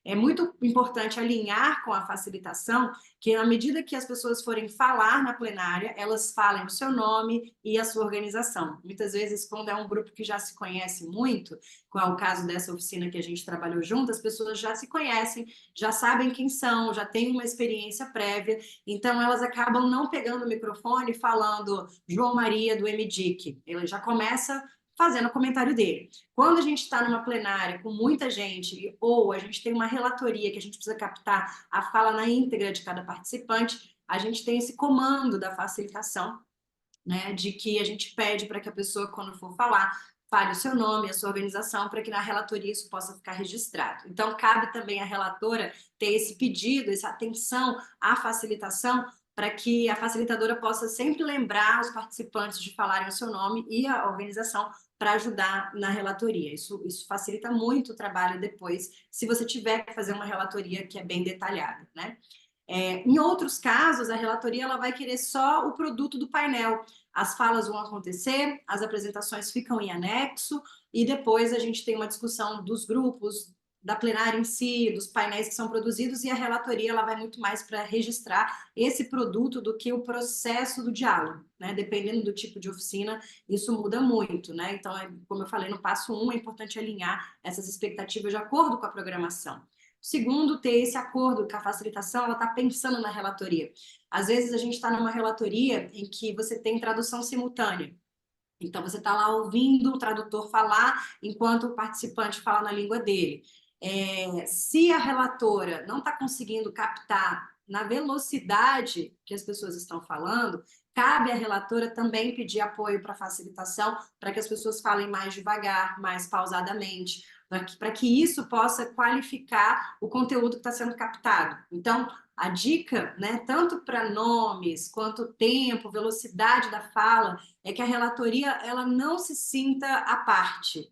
É muito importante alinhar com a facilitação que, na medida que as pessoas forem falar na plenária, elas falem o seu nome e a sua organização. Muitas vezes, quando é um grupo que já se conhece muito, como é o caso dessa oficina que a gente trabalhou junto, as pessoas já se conhecem, já sabem quem são, já têm uma experiência prévia, então elas acabam não pegando o microfone e falando João Maria do MDIC. Ele já começa fazendo o comentário dele. Quando a gente está numa plenária com muita gente, ou a gente tem uma relatoria que a gente precisa captar a fala na íntegra de cada participante, a gente tem esse comando da facilitação, né, de que a gente pede para que a pessoa, quando for falar, fale o seu nome, a sua organização, para que na relatoria isso possa ficar registrado. Então, cabe também à relatora ter esse pedido, essa atenção à facilitação, para que a facilitadora possa sempre lembrar os participantes de falarem o seu nome e a organização para ajudar na relatoria. Isso facilita muito o trabalho depois, se você tiver que fazer uma relatoria que é bem detalhada, né? Em outros casos, a relatoria ela vai querer só o produto do painel. As falas vão acontecer, as apresentações ficam em anexo, e depois a gente tem uma discussão dos grupos, da plenária em si, dos painéis que são produzidos, e a relatoria ela vai muito mais para registrar esse produto do que o processo do diálogo, né? Dependendo do tipo de oficina, isso muda muito, né? Então, como eu falei, no passo 1, é importante alinhar essas expectativas de acordo com a programação. Segundo, ter esse acordo com a facilitação, ela está pensando na relatoria. Às vezes a gente está numa relatoria em que você tem tradução simultânea. Então, você está lá ouvindo o tradutor falar enquanto o participante fala na língua dele. Se a relatora não está conseguindo captar na velocidade que as pessoas estão falando, cabe à relatora também pedir apoio para facilitação, para que as pessoas falem mais devagar, mais pausadamente, para que isso possa qualificar o conteúdo que está sendo captado. Então, a dica, né, tanto para nomes, quanto tempo, velocidade da fala, é que a relatoria ela não se sinta à parte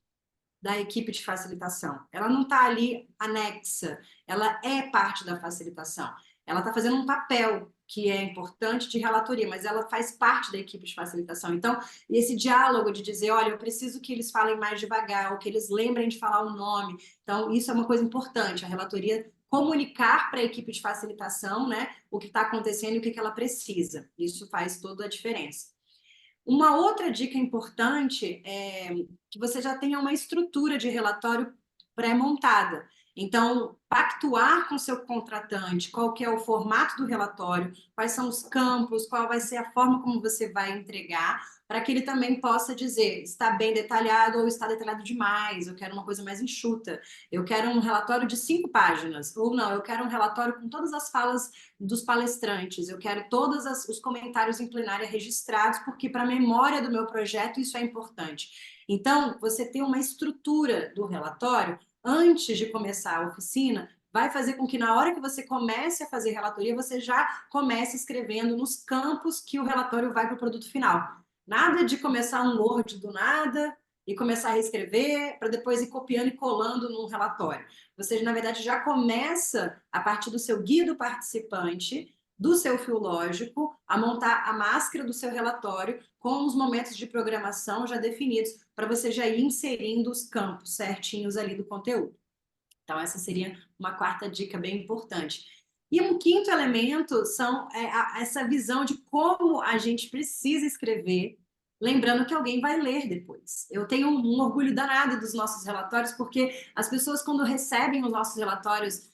da equipe de facilitação. Ela não está ali anexa, ela é parte da facilitação. Ela está fazendo um papel que é importante de relatoria, mas ela faz parte da equipe de facilitação. Então, esse diálogo de dizer, olha, eu preciso que eles falem mais devagar, ou que eles lembrem de falar o nome. Então, isso é uma coisa importante, a relatoria comunicar para a equipe de facilitação, né, o que está acontecendo e o que ela precisa. Isso faz toda a diferença. Uma outra dica importante é que você já tenha uma estrutura de relatório pré-montada. Então, pactuar com seu contratante qual que é o formato do relatório, quais são os campos, qual vai ser a forma como você vai entregar, para que ele também possa dizer, está bem detalhado ou está detalhado demais, eu quero uma coisa mais enxuta, eu quero um relatório de 5 páginas, ou não, eu quero um relatório com todas as falas dos palestrantes, eu quero todos os comentários em plenária registrados, porque para a memória do meu projeto isso é importante. Então, você ter uma estrutura do relatório antes de começar a oficina, vai fazer com que na hora que você comece a fazer relatoria, você já comece escrevendo nos campos que o relatório vai para o produto final. Nada de começar um Word do nada e começar a reescrever para depois ir copiando e colando num relatório. Você, na verdade, já começa, a partir do seu guia do participante, do seu fio lógico, a montar a máscara do seu relatório com os momentos de programação já definidos, para você já ir inserindo os campos certinhos ali do conteúdo. Então, essa seria uma quarta dica bem importante. E um quinto elemento são essa visão de como a gente precisa escrever, lembrando que alguém vai ler depois. Eu tenho um orgulho danado dos nossos relatórios, porque as pessoas, quando recebem os nossos relatórios,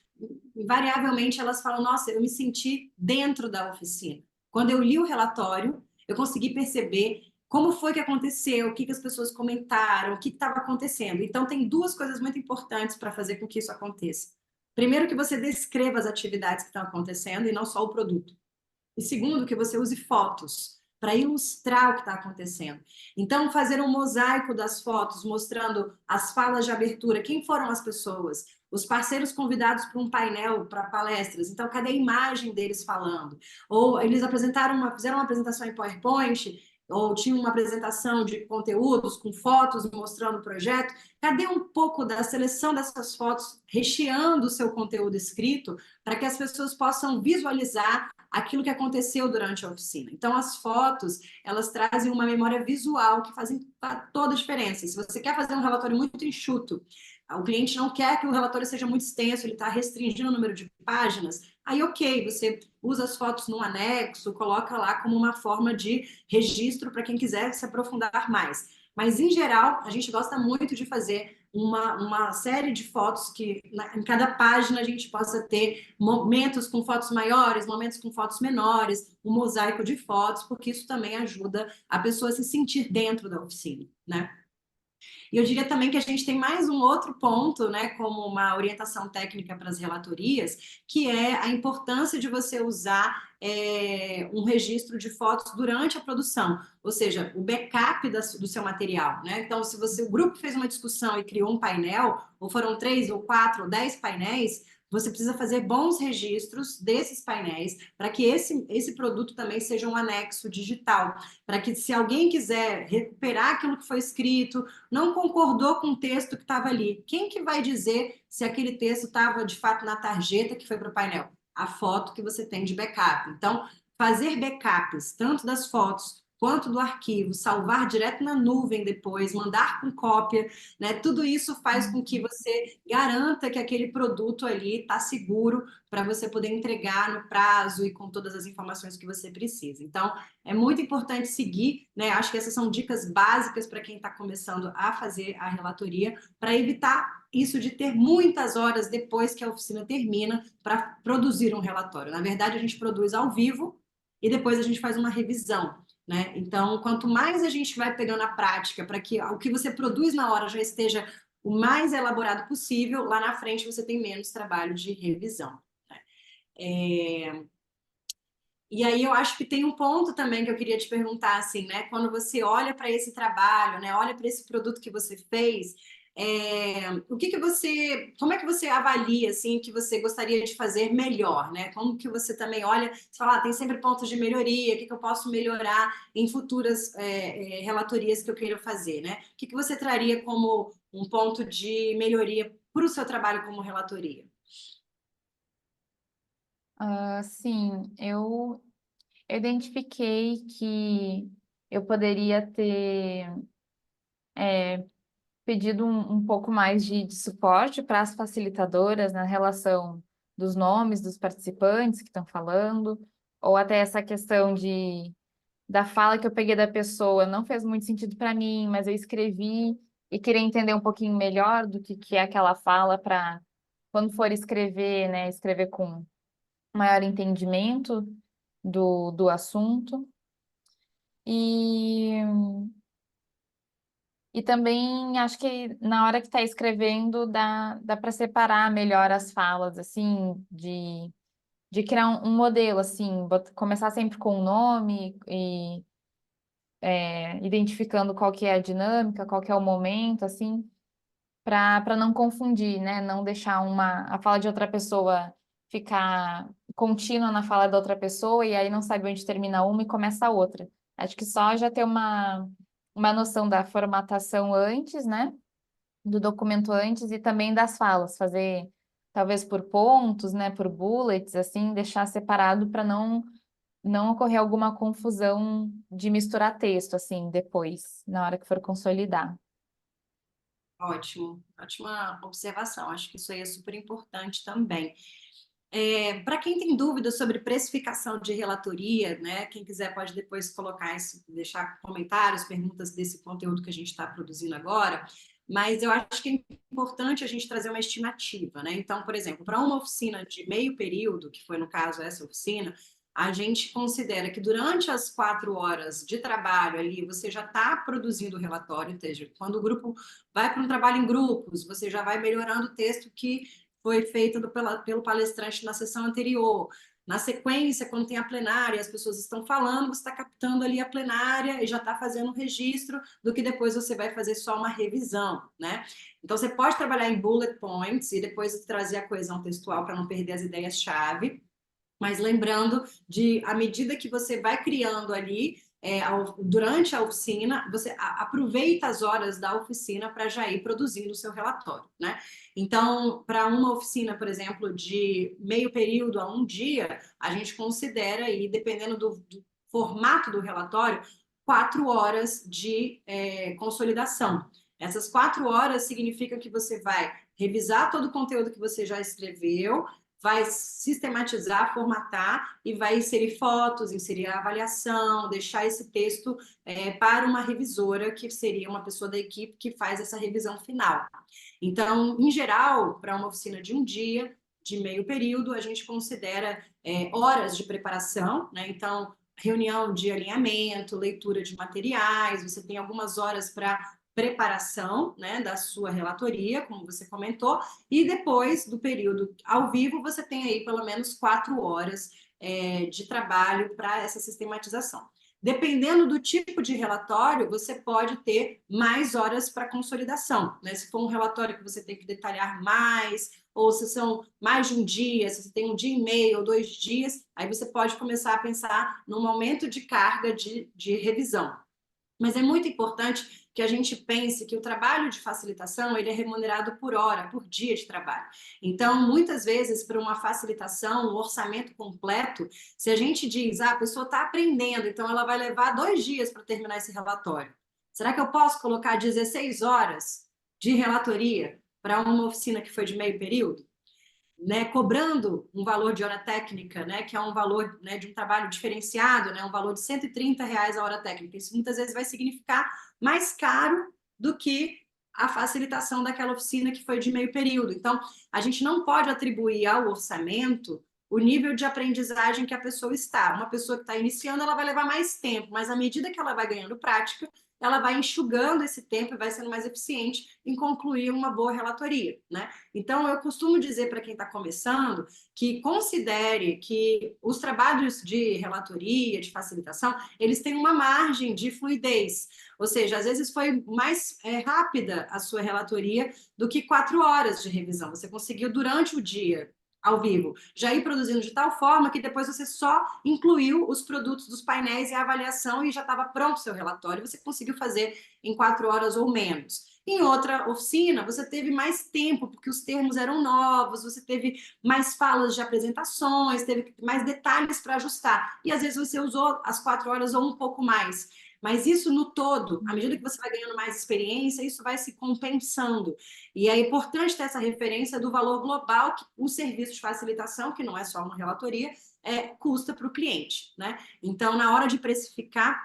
invariavelmente elas falam: Nossa, eu me senti dentro da oficina. Quando eu li o relatório, eu consegui perceber como foi que aconteceu, o que, que as pessoas comentaram, o que estava acontecendo. Então, tem duas coisas muito importantes para fazer com que isso aconteça. Primeiro, que você descreva as atividades que estão acontecendo e não só o produto. E segundo, que você use fotos para ilustrar o que está acontecendo. Então, fazer um mosaico das fotos, mostrando as falas de abertura, quem foram as pessoas, os parceiros convidados para um painel, para palestras. Então, cadê a imagem deles falando? Ou eles fizeram uma apresentação em PowerPoint, ou tinha uma apresentação de conteúdos com fotos mostrando o projeto. Cadê um pouco da seleção dessas fotos recheando o seu conteúdo escrito para que as pessoas possam visualizar aquilo que aconteceu durante a oficina? Então, as fotos, elas trazem uma memória visual que fazem toda a diferença. Se você quer fazer um relatório muito enxuto, o cliente não quer que o relatório seja muito extenso, ele está restringindo o número de páginas, aí ok, você usa as fotos no anexo, coloca lá como uma forma de registro para quem quiser se aprofundar mais. Mas, em geral, a gente gosta muito de fazer uma série de fotos que em cada página a gente possa ter momentos com fotos maiores, momentos com fotos menores, um mosaico de fotos, porque isso também ajuda a pessoa a se sentir dentro da oficina, né? E eu diria também que a gente tem mais um outro ponto, né, como uma orientação técnica para as relatorias, que é a importância de você usar um registro de fotos durante a produção, ou seja, o backup do seu material, né? Então, se o grupo fez uma discussão e criou um painel, ou foram 3, ou 4, ou 10 painéis, você precisa fazer bons registros desses painéis para que esse produto também seja um anexo digital, para que se alguém quiser recuperar aquilo que foi escrito, não concordou com o texto que estava ali, quem que vai dizer se aquele texto estava de fato na tarjeta que foi para o painel? A foto que você tem de backup. Então, fazer backups, tanto das fotos quanto do arquivo, salvar direto na nuvem depois, mandar com cópia, né? Tudo isso faz com que você garanta que aquele produto ali está seguro para você poder entregar no prazo e com todas as informações que você precisa. Então, é muito importante seguir, né? Acho que essas são dicas básicas para quem está começando a fazer a relatoria, para evitar isso de ter muitas horas depois que a oficina termina para produzir um relatório. Na verdade, a gente produz ao vivo e depois a gente faz uma revisão, né? Então, quanto mais a gente vai pegando a prática para que o que você produz na hora já esteja o mais elaborado possível, lá na frente você tem menos trabalho de revisão, né? E aí eu acho que tem um ponto também que eu queria te perguntar, assim, né? Quando você olha para esse trabalho, né? Olha para esse produto que você fez, o que que você, como é que você avalia, assim, que você gostaria de fazer melhor, né? Como que você também olha, você fala, tem sempre pontos de melhoria, o que que eu posso melhorar em futuras relatorias que eu queira fazer, né? O que que você traria como um ponto de melhoria para o seu trabalho como relatoria? Sim, eu identifiquei que eu poderia ter pedido um pouco mais de suporte para as facilitadoras na relação dos nomes dos participantes que estão falando, ou até essa questão da fala que eu peguei da pessoa não fez muito sentido para mim, mas eu escrevi e queria entender um pouquinho melhor do que é aquela fala quando for escrever, né, escrever com maior entendimento do assunto. E, e também acho que na hora que está escrevendo dá para separar melhor as falas, assim, de criar um modelo, assim, começar sempre com o nome e identificando qual que é a dinâmica, qual que é o momento, assim, para não confundir, né? Não deixar a fala de outra pessoa ficar contínua na fala da outra pessoa e aí não sabe onde termina uma e começa a outra. Acho que só já ter uma noção da formatação antes, né? Do documento antes e também das falas, fazer talvez por pontos, né? Por bullets, assim, deixar separado para não ocorrer alguma confusão de misturar texto, assim, depois, na hora que for consolidar. Ótimo, ótima observação. Acho que isso aí é super importante também. Para quem tem dúvidas sobre precificação de relatoria, né? Quem quiser pode depois colocar isso, deixar comentários, perguntas desse conteúdo que a gente está produzindo agora. Mas eu acho que é importante a gente trazer uma estimativa, né? Então, por exemplo, para uma oficina de meio período, que foi no caso essa oficina, a gente considera que durante as 4 horas de trabalho ali, você já está produzindo o relatório, ou seja, quando o grupo vai para um trabalho em grupos, você já vai melhorando o texto que foi feito pelo palestrante na sessão anterior. Na sequência, quando tem a plenária, as pessoas estão falando, você está captando ali a plenária e já está fazendo um registro do que depois você vai fazer só uma revisão, né? Então, você pode trabalhar em bullet points e depois trazer a coesão textual para não perder as ideias-chave, mas lembrando de, à medida que você vai criando ali, durante a oficina, você aproveita as horas da oficina para já ir produzindo o seu relatório, né? Então, para uma oficina, por exemplo, de meio período a um dia, a gente considera aí, dependendo do formato do relatório, 4 horas de consolidação. Essas 4 horas significam que você vai revisar todo o conteúdo que você já escreveu, vai sistematizar, formatar e vai inserir fotos, inserir a avaliação, deixar esse texto para uma revisora, que seria uma pessoa da equipe que faz essa revisão final. Então, em geral, para uma oficina de um dia, de meio período, a gente considera horas de preparação, né? Então, reunião de alinhamento, leitura de materiais, você tem algumas horas para preparação, né, da sua relatoria, como você comentou, e depois do período ao vivo, você tem aí pelo menos 4 horas de trabalho para essa sistematização. Dependendo do tipo de relatório, você pode ter mais horas para consolidação, né? Se for um relatório que você tem que detalhar mais, ou se são mais de um dia, se você tem um dia e meio ou 2 dias, aí você pode começar a pensar num aumento de carga de revisão. Mas é muito importante que a gente pense que o trabalho de facilitação ele é remunerado por hora, por dia de trabalho. Então, muitas vezes, para uma facilitação, um orçamento completo, se a gente diz, a pessoa está aprendendo, então ela vai levar 2 dias para terminar esse relatório. Será que eu posso colocar 16 horas de relatoria para uma oficina que foi de meio período? Né, cobrando um valor de hora técnica, né, que é um valor, né, de um trabalho diferenciado, né, um valor de R$ 130 a hora técnica. Isso muitas vezes vai significar mais caro do que a facilitação daquela oficina que foi de meio período. Então, a gente não pode atribuir ao orçamento o nível de aprendizagem que a pessoa está. Uma pessoa que está iniciando, ela vai levar mais tempo, mas à medida que ela vai ganhando prática, ela vai enxugando esse tempo e vai sendo mais eficiente em concluir uma boa relatoria, né? Então, eu costumo dizer para quem está começando que considere que os trabalhos de relatoria, de facilitação, eles têm uma margem de fluidez. Ou seja, às vezes foi mais rápida a sua relatoria do que 4 horas de revisão. Você conseguiu, durante o dia, ao vivo, já ir produzindo de tal forma que depois você só incluiu os produtos dos painéis e a avaliação e já estava pronto o seu relatório. Você conseguiu fazer em 4 horas ou menos. Em outra oficina, você teve mais tempo, porque os termos eram novos, você teve mais falas de apresentações, teve mais detalhes para ajustar. E às vezes você usou as 4 horas ou um pouco mais. Mas isso no todo, à medida que você vai ganhando mais experiência, isso vai se compensando. E é importante ter essa referência do valor global que o serviço de facilitação, que não é só uma relatoria, custa para o cliente, né? Então, na hora de precificar,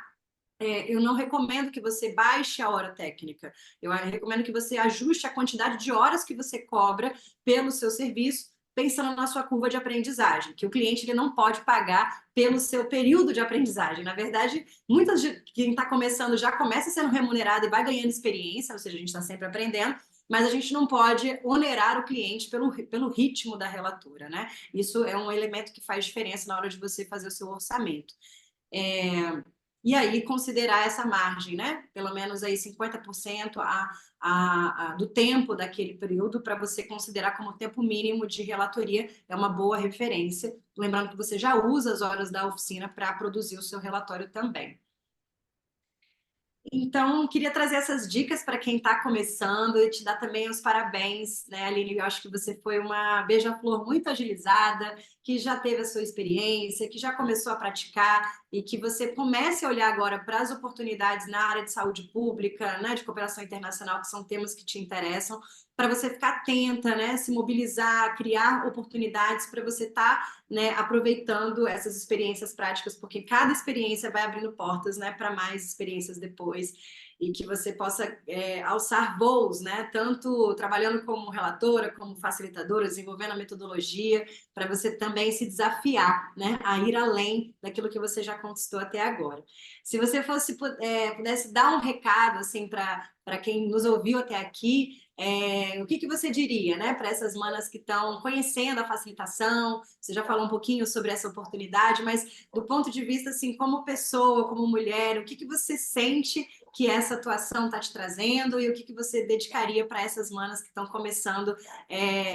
eu não recomendo que você baixe a hora técnica. Eu recomendo que você ajuste a quantidade de horas que você cobra pelo seu serviço, pensando na sua curva de aprendizagem, que o cliente ele não pode pagar pelo seu período de aprendizagem. Na verdade, muitas de quem está começando já começa sendo remunerado e vai ganhando experiência, ou seja, a gente está sempre aprendendo, mas a gente não pode onerar o cliente pelo ritmo da relatora, né? Isso é um elemento que faz diferença na hora de você fazer o seu orçamento. E aí considerar essa margem, né? Pelo menos aí 50% do tempo daquele período para você considerar como tempo mínimo de relatoria, é uma boa referência. Lembrando que você já usa as horas da oficina para produzir o seu relatório também. Então, queria trazer essas dicas para quem está começando e te dar também os parabéns, né, Aline? Eu acho que você foi uma beija-flor muito agilizada, que já teve a sua experiência, que já começou a praticar e que você comece a olhar agora para as oportunidades na área de saúde pública, né, de cooperação internacional, que são temas que te interessam, para você ficar atenta, né, se mobilizar, criar oportunidades para você estar, né, aproveitando essas experiências práticas, porque cada experiência vai abrindo portas, né, para mais experiências depois e que você possa alçar voos, né, tanto trabalhando como relatora, como facilitadora, desenvolvendo a metodologia, para você também se desafiar, né, a ir além daquilo que você já conquistou até agora. Se você pudesse dar um recado assim para quem nos ouviu até aqui, o que você diria, né, para essas manas que estão conhecendo a facilitação? Você já falou um pouquinho sobre essa oportunidade, mas do ponto de vista assim, como pessoa, como mulher, o que você sente que essa atuação está te trazendo e o que você dedicaria para essas manas que estão começando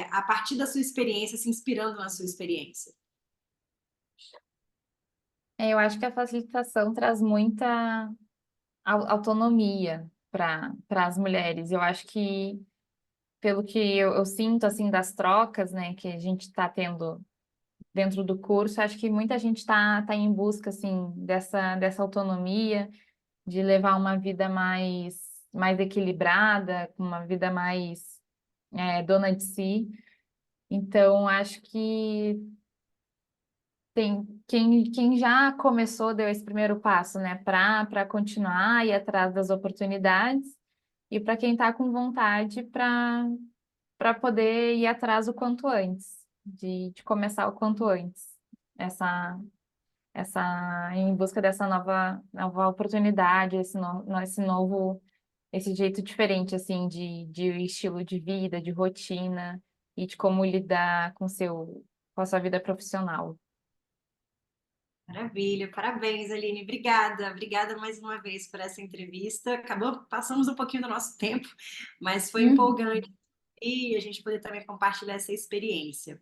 a partir da sua experiência, se inspirando na sua experiência? Eu acho que a facilitação traz muita autonomia para as mulheres. Eu acho que, pelo que eu sinto, assim, das trocas, né, que a gente está tendo dentro do curso, acho que muita gente está em busca, assim, dessa autonomia, de levar uma vida mais equilibrada, uma vida mais dona de si. Então, acho que tem quem já começou, deu esse primeiro passo, né, para continuar e ir atrás das oportunidades, e para quem está com vontade para poder ir atrás o quanto antes, de começar o quanto antes, essa, em busca dessa nova oportunidade, esse novo, esse jeito diferente, assim, de estilo de vida, de rotina, e de como lidar com a sua vida profissional. Maravilha, parabéns, Aline. Obrigada, obrigada mais uma vez por essa entrevista. Passamos um pouquinho do nosso tempo, mas foi Uhum. empolgante e a gente poder também compartilhar essa experiência.